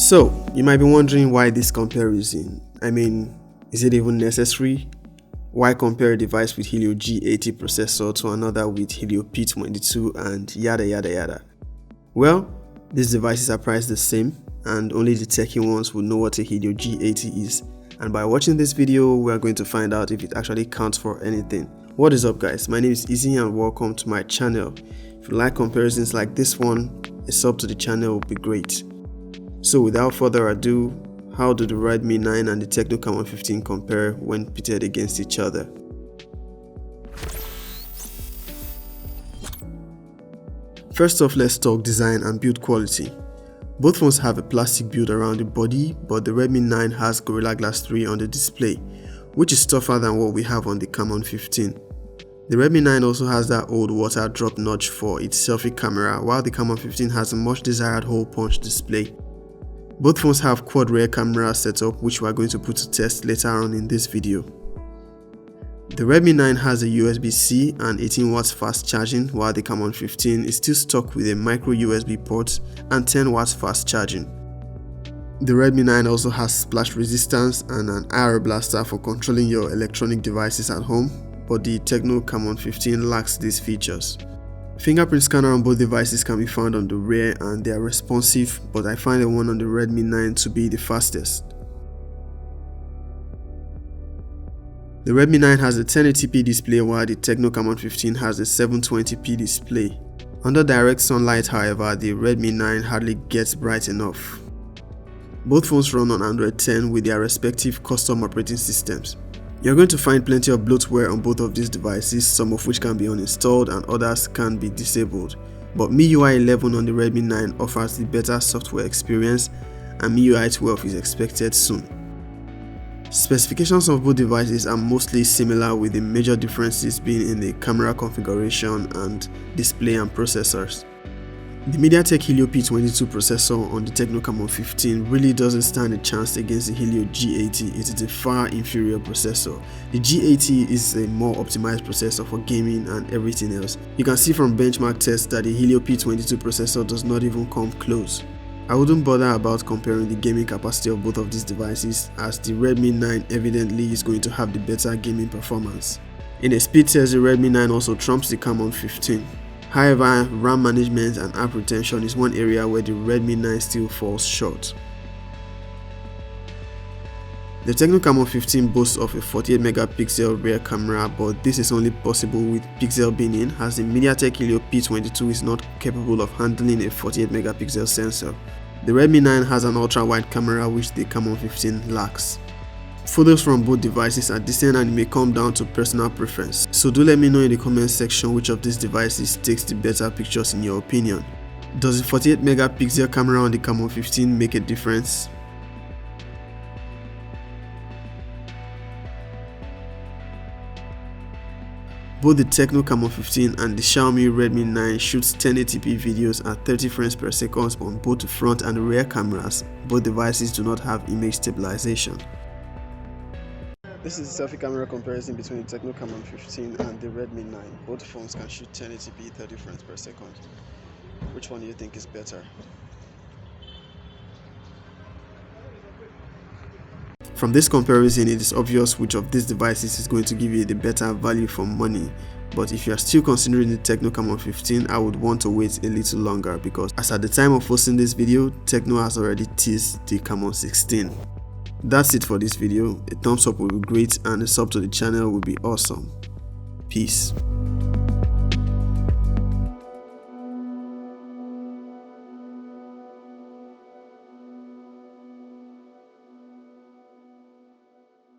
So, you might be wondering why this comparison. I mean, is it even necessary? Why compare a device with Helio G80 processor to another with Helio P22 and yada yada yada? Well, these devices are priced the same and only the techie ones will know what a Helio G80 is. And by watching this video, we are going to find out if it actually counts for anything. What is up guys, my name is Izzy and welcome to my channel. If you like comparisons like this one, a sub to the channel would be great. So without further ado, how do the Redmi 9 and the Tecno Camon 15 compare when pitted against each other? First off, let's talk design and build quality. Both phones have a plastic build around the body, but the Redmi 9 has Gorilla Glass 3 on the display, which is tougher than what we have on the Camon 15. The Redmi 9 also has that old water drop notch for its selfie camera, while the Camon 15 has a much desired hole punch display. Both phones have quad rear camera setup, which we are going to put to test later on in this video. The Redmi 9 has a USB-C and 18 watts fast charging, while the Camon 15 is still stuck with a micro USB port and 10 watts fast charging. The Redmi 9 also has splash resistance and an IR blaster for controlling your electronic devices at home, but the Tecno Camon 15 lacks these features. Fingerprint scanner on both devices can be found on the rear and they are responsive, but I find the one on the Redmi 9 to be the fastest. The Redmi 9 has a 1080p display while the Tecno Camon 15 has a 720p display. Under direct sunlight, however, the Redmi 9 hardly gets bright enough. Both phones run on Android 10 with their respective custom operating systems. You're going to find plenty of bloatware on both of these devices, some of which can be uninstalled and others can be disabled. But MIUI 11 on the Redmi 9 offers the better software experience and MIUI 12 is expected soon. Specifications of both devices are mostly similar, with the major differences being in the camera configuration and display and processors. The Mediatek Helio P22 processor on the Tecno Camon 15 really doesn't stand a chance against the Helio G80. It is a far inferior processor. The G80 is a more optimized processor for gaming and everything else. You can see from benchmark tests that the Helio P22 processor does not even come close. I wouldn't bother about comparing the gaming capacity of both of these devices, as the Redmi 9 evidently is going to have the better gaming performance. In a speed test, the Redmi 9 also trumps the Camon 15. However, RAM management and app retention is one area where the Redmi 9 still falls short. The Tecno Camon 15 boasts of a 48 megapixel rear camera, but this is only possible with pixel binning, as the Mediatek Helio P22 is not capable of handling a 48 megapixel sensor. The Redmi 9 has an ultra-wide camera which the Camon 15 lacks. Photos from both devices are decent and it may come down to personal preference, so do let me know in the comment section which of these devices takes the better pictures in your opinion. Does the 48 megapixel camera on the Camon 15 make a difference? Both the Tecno Camon 15 and the Xiaomi Redmi 9 shoots 1080p videos at 30 frames per second on both the front and rear cameras. Both devices do not have image stabilization. This is a selfie camera comparison between the Tecno Camon 15 and the Redmi 9. Both phones can shoot 1080p 30 frames per second. Which one do you think is better? From this comparison, it is obvious which of these devices is going to give you the better value for money. But if you are still considering the Tecno Camon 15, I would want to wait a little longer, because as at the time of posting this video, Tecno has already teased the Camon 16. That's it for this video. A thumbs up would be great and a sub to the channel would be awesome. Peace.